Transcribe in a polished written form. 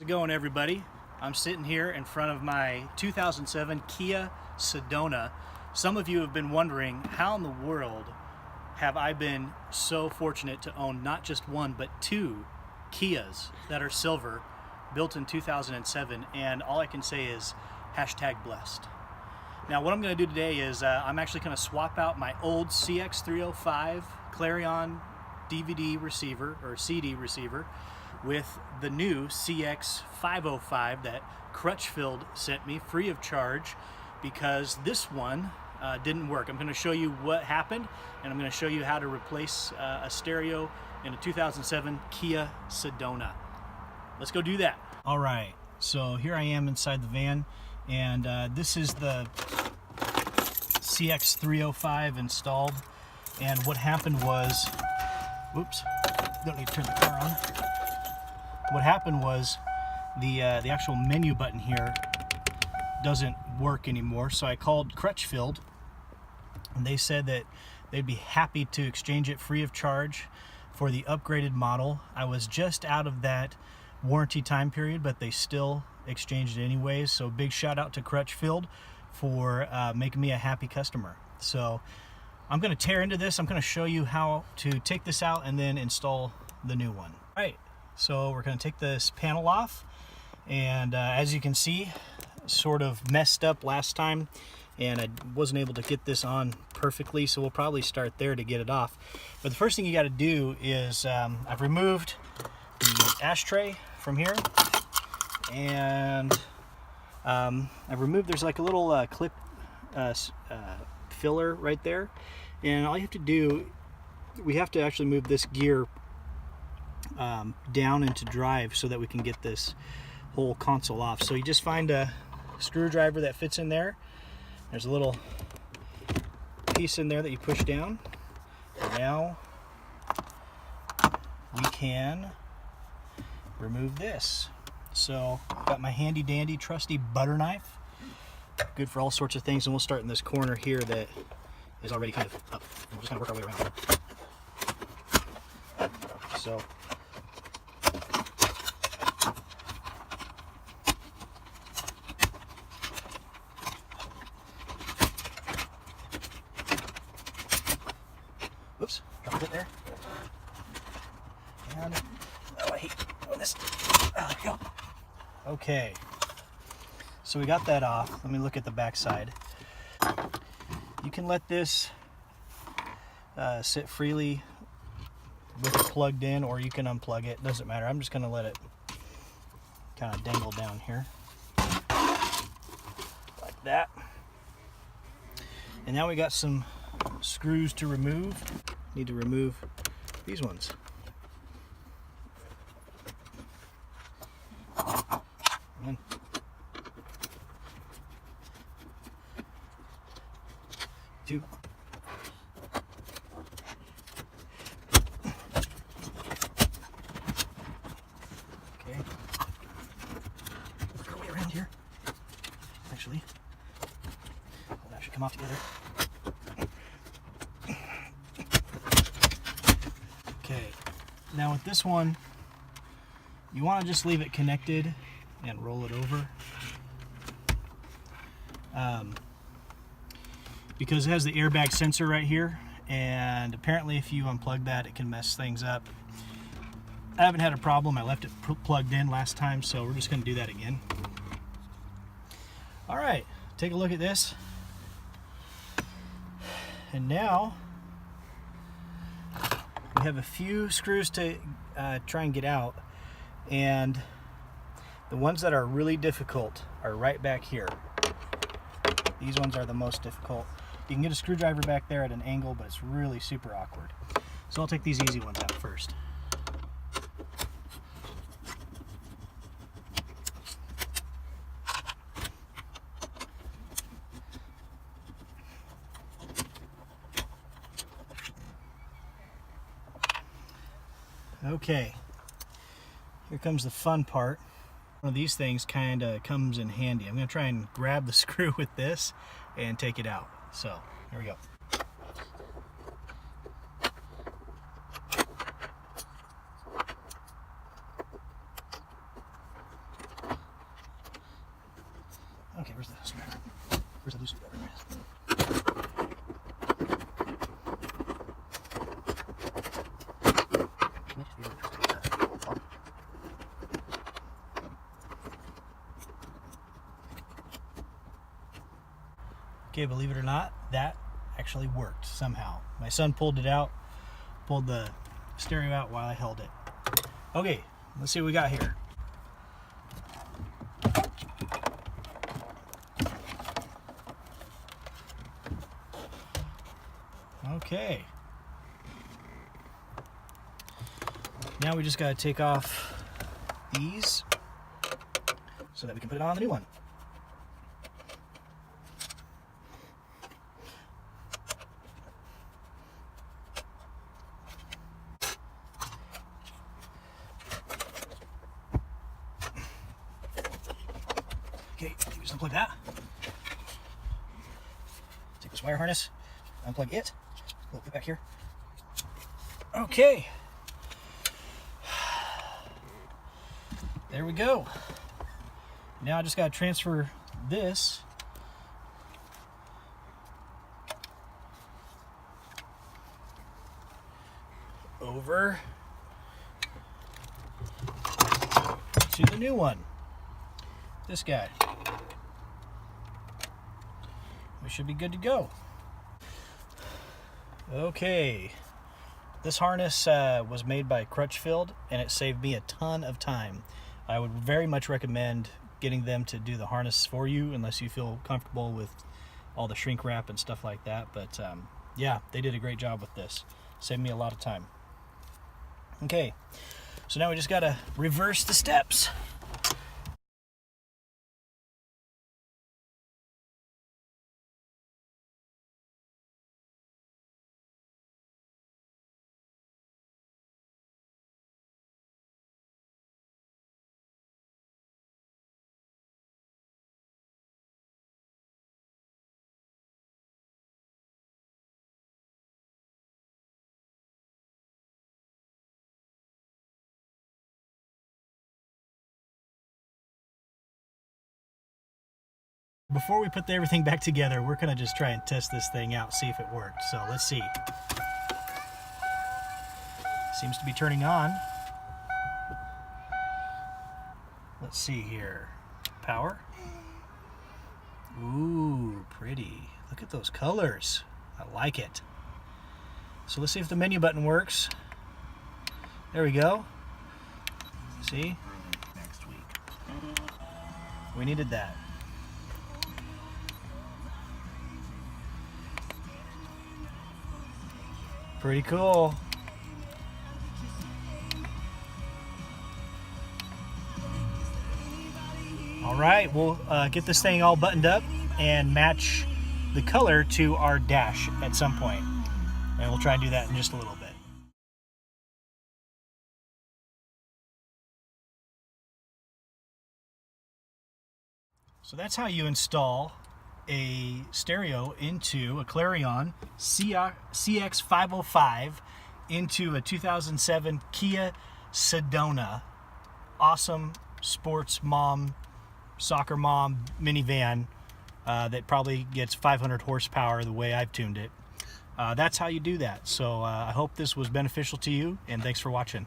How's it going, everybody? I'm sitting here in front of my 2007 Kia Sedona. Some of you have been wondering, how in the world have I been so fortunate to own not just one but two Kias that are silver, built in 2007, and all I can say is #blessed. Now what I'm going to do today is I'm actually going to swap out my old CX305 CLARiiON DVD receiver or CD receiver with the new CX505 that Crutchfield sent me free of charge because this one didn't work. I'm going to show you what happened, and I'm going to show you how to replace a stereo in a 2007 Kia Sedona. Let's go do that. All right, so here I am inside the van, and this is the CX305 installed. And what happened was, whoops, don't need to turn the car on. What happened was the actual menu button here doesn't work anymore, so I called Crutchfield, and they said that they'd be happy to exchange it free of charge for the upgraded model. I was just out of that warranty time period, but they still exchanged it anyways, so big shout out to Crutchfield for making me a happy customer. So I'm going to tear into this. I'm going to show you how to take this out and then install the new one. All right, so we're going to take this panel off, and as you can see, sort of messed up last time, and I wasn't able to get this on perfectly, so we'll probably start there to get it off. But the first thing you got to do is I've removed the ashtray from here, and I've removed, there's like a little clip filler right there, and all you have to do, we have to actually move this gear down into drive so that we can get this whole console off. So you just find a screwdriver that fits in there. There's a little piece in there that you push down. Now we can remove this. So I've got my handy dandy trusty butter knife, good for all sorts of things, and we'll start in this corner here that is already kind of up. We're just going to work our way around. So oops, dropped it there. And oh, I hate doing this. Oh, there we go. Okay, so we got that off. Let me look at the back side. You can let this sit freely with it plugged in, or you can unplug it. Doesn't matter. I'm just going to let it kind of dangle down here like that. And now we got some screws to remove. Need to remove these ones. And two. Okay. Work our way around here. Actually, well, that should come off together. Okay. Now with this one, you want to just leave it connected and roll it over. Because it has the airbag sensor right here, and apparently if you unplug that, it can mess things up. I haven't had a problem. I left it plugged in last time, so we're just going to do that again. All right, take a look at this. And now we have a few screws to try and get out, and the ones that are really difficult are right back here. These ones are the most difficult. You can get a screwdriver back there at an angle, but it's really super awkward. So I'll take these easy ones out first. Okay, here comes the fun part. One of these things kind of comes in handy. I'm going to try and grab the screw with this and take it out. So, here we go. Okay, where's the screwdriver? Where's the loose screwdriver? Okay, believe it or not, that actually worked somehow. My son pulled it out, pulled the stereo out while I held it. Okay, let's see what we got here. Okay. Now we just got to take off these so that we can put it on the new one. Okay, just unplug that. Take this wire harness, unplug it. Put it back here. Okay. There we go. Now I just got to transfer this over to the new one. This guy. We should be good to go. Okay, this harness was made by Crutchfield, and it saved me a ton of time. I would very much recommend getting them to do the harness for you, unless you feel comfortable with all the shrink wrap and stuff like that. But yeah, they did a great job with this. Saved me a lot of time. Okay, so now we just gotta reverse the steps. Before we put everything back together, we're gonna just try and test this thing out, see if it worked. So let's see. Seems to be turning on. Let's see here. Power. Ooh, pretty. Look at those colors. I like it. So let's see if the menu button works. There we go. See? Next week. We needed that. Pretty cool. All right, we'll get this thing all buttoned up and match the color to our dash at some point. And we'll try and do that in just a little bit. So that's how you install a stereo into a CLARiiON CX 505 into a 2007 Kia Sedona. Awesome sports mom, soccer mom minivan that probably gets 500 horsepower the way I've tuned it. That's how you do that. So I hope this was beneficial to you, and thanks for watching.